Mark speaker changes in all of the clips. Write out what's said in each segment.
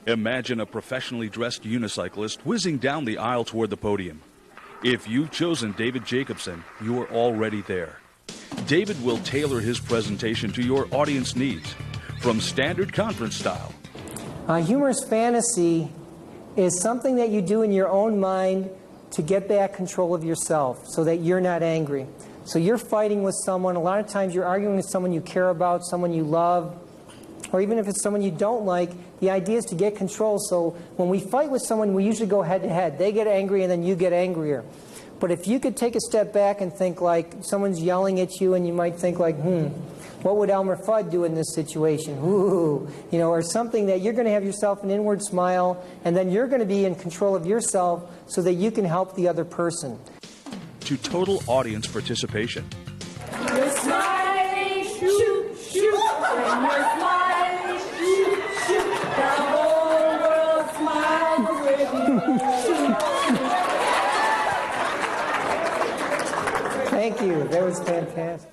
Speaker 1: Imagine a professionally dressed unicyclist whizzing down the aisle toward the podium. If you've chosen David Jacobson, you are already there. David will tailor his presentation to your audience needs, from standard conference style.
Speaker 2: Humorous fantasy is something that you do in your own mind to get back control of yourself so that you're not angry. So you're fighting with someone. A lot of times you're arguing with someone you care about, someone you love, or even if it's someone you don't like, the idea is to get control. So when we fight with someone, we usually go head to head. They get angry and then you get angrier. But if you could take a step back and think like someone's yelling at you and you might think like, what would Elmer Fudd do in this situation? Ooh, you know, or something that you're going to have yourself an inward smile and then you're going to be in control of yourself so that you can help the other person.
Speaker 1: To total audience participation.
Speaker 3: You're smiling, shoot, shoot. When you're smiling, shoot, shoot. The whole world smiles with you.
Speaker 2: Thank you. That was fantastic.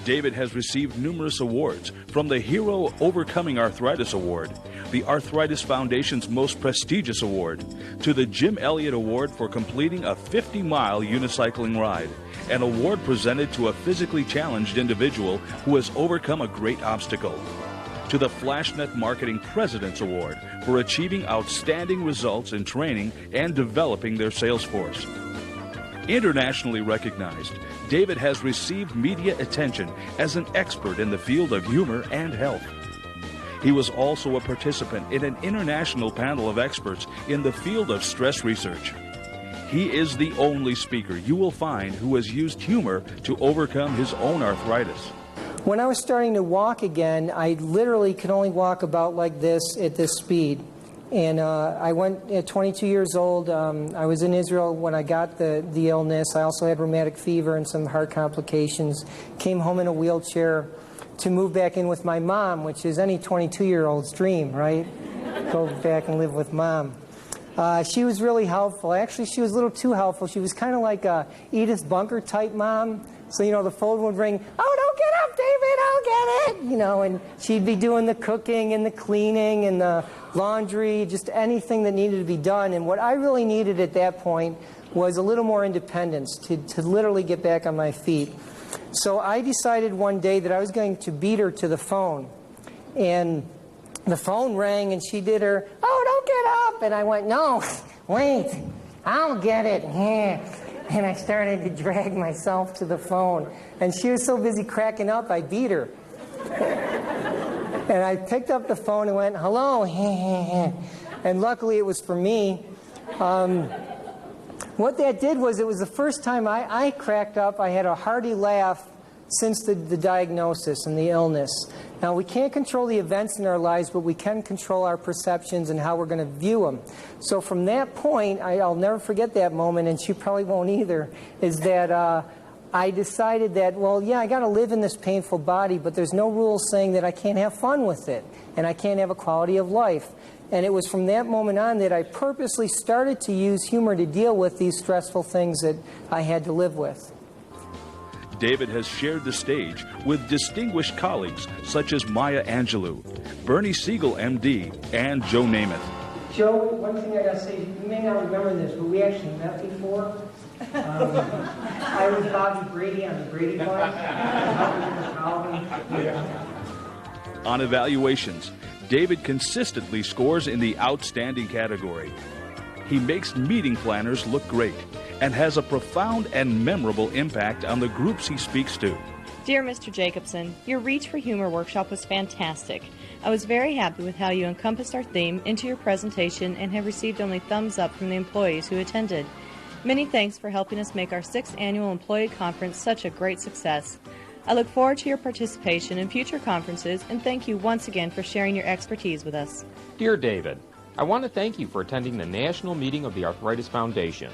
Speaker 1: David has received numerous awards, from the Hero Overcoming Arthritis Award, the Arthritis Foundation's most prestigious award, to the Jim Elliott Award for completing a 50-mile unicycling ride, an award presented to a physically challenged individual who has overcome a great obstacle, to the FlashNet Marketing President's Award for achieving outstanding results in training and developing their sales force. Internationally recognized, David has received media attention as an expert in the field of humor and health. He was also a participant in an international panel of experts in the field of stress research. He is the only speaker you will find who has used humor to overcome his own arthritis.
Speaker 2: When I was starting to walk again, I literally could only walk about like this at this speed. And I went at 22 years old. I was in Israel when I got the illness. I also had rheumatic fever and some heart complications. Came home in a wheelchair to move back in with my mom, which is any 22-year-old's dream, right? Go back and live with mom. She was really helpful. Actually, she was a little too helpful. She was kind of like a Edith Bunker type mom. So, you know, the phone would ring, "Oh, don't get up, David, I'll get it!" You know, and she'd be doing the cooking and the cleaning and the laundry, just anything that needed to be done. And what I really needed at that point was a little more independence to literally get back on my feet. So I decided one day that I was going to beat her to the phone. And the phone rang and she did her, "Oh, don't get up!" And I went, "No, wait, I'll get it." And I started to drag myself to the phone. And she was so busy cracking up, I beat her. And I picked up the phone and went, "Hello." And luckily it was for me. What that did was it was the first time I cracked up. I had a hearty laugh since the diagnosis and the illness. Now, we can't control the events in our lives, but we can control our perceptions and how we're going to view them. So from that point, I'll never forget that moment, and she probably won't either, is that I decided that, well, yeah, I got to live in this painful body, but there's no rules saying that I can't have fun with it, and I can't have a quality of life. And it was from that moment on that I purposely started to use humor to deal with these stressful things that I had to live with.
Speaker 1: David has shared the stage with distinguished colleagues such as Maya Angelou, Bernie Siegel, MD, and Joe Namath.
Speaker 2: Joe, one thing I got to say, you may not remember this, but we actually met before. I was Bobby Brady on the Brady Bunch.
Speaker 1: On evaluations, David consistently scores in the outstanding category. He makes meeting planners look great and has a profound and memorable impact on the groups he speaks to.
Speaker 4: Dear Mr. Jacobson, your Reach for Humor workshop was fantastic. I was very happy with how you encompassed our theme into your presentation and have received only thumbs up from the employees who attended. Many thanks for helping us make our 6th annual employee conference such a great success. I look forward to your participation in future conferences and thank you once again for sharing your expertise with us.
Speaker 5: Dear David, I want to thank you for attending the national meeting of the Arthritis Foundation.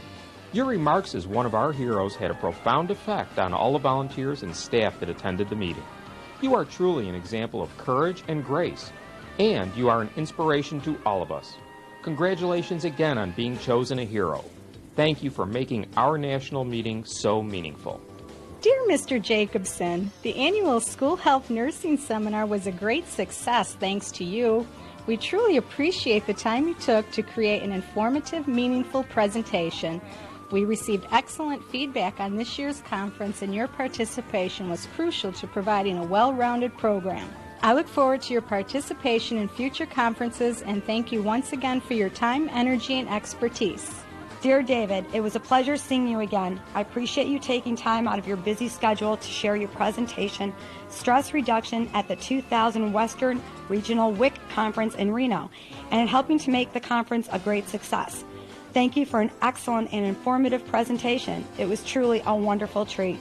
Speaker 5: Your remarks as one of our heroes had a profound effect on all the volunteers and staff that attended the meeting. You are truly an example of courage and grace, and you are an inspiration to all of us. Congratulations again on being chosen a hero. Thank you for making our national meeting so meaningful.
Speaker 6: Dear Mr. Jacobson, the annual School Health Nursing Seminar was a great success thanks to you. We truly appreciate the time you took to create an informative, meaningful presentation. We received excellent feedback on this year's conference, and your participation was crucial to providing a well-rounded program. I look forward to your participation in future conferences and thank you once again for your time, energy, and expertise.
Speaker 7: Dear David, it was a pleasure seeing you again. I appreciate you taking time out of your busy schedule to share your presentation, Stress Reduction at the 2000 Western Regional WIC Conference in Reno, and in helping to make the conference a great success. Thank you for an excellent and informative presentation. It was truly a wonderful treat.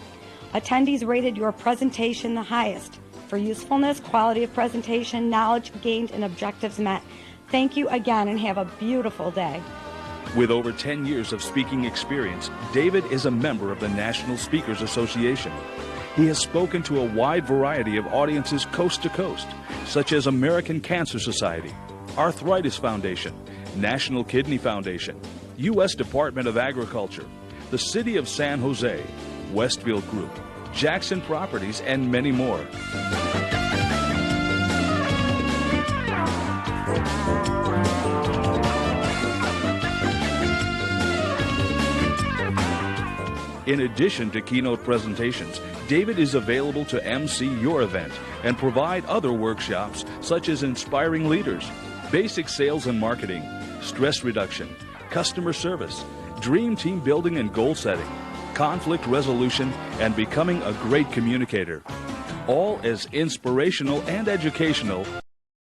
Speaker 7: Attendees rated your presentation the highest for usefulness, quality of presentation, knowledge gained, and objectives met. Thank you again and have a beautiful day.
Speaker 1: With over 10 years of speaking experience, David is a member of the National Speakers Association. He has spoken to a wide variety of audiences coast to coast, such as American Cancer Society, Arthritis Foundation, National Kidney Foundation, U.S. Department of Agriculture, the City of San Jose, Westfield Group, Jackson Properties, and many more. In addition to keynote presentations, David is available to MC your event and provide other workshops such as inspiring leaders, basic sales and marketing, stress reduction, customer service, dream team building and goal setting, conflict resolution, and becoming a great communicator. All as inspirational and educational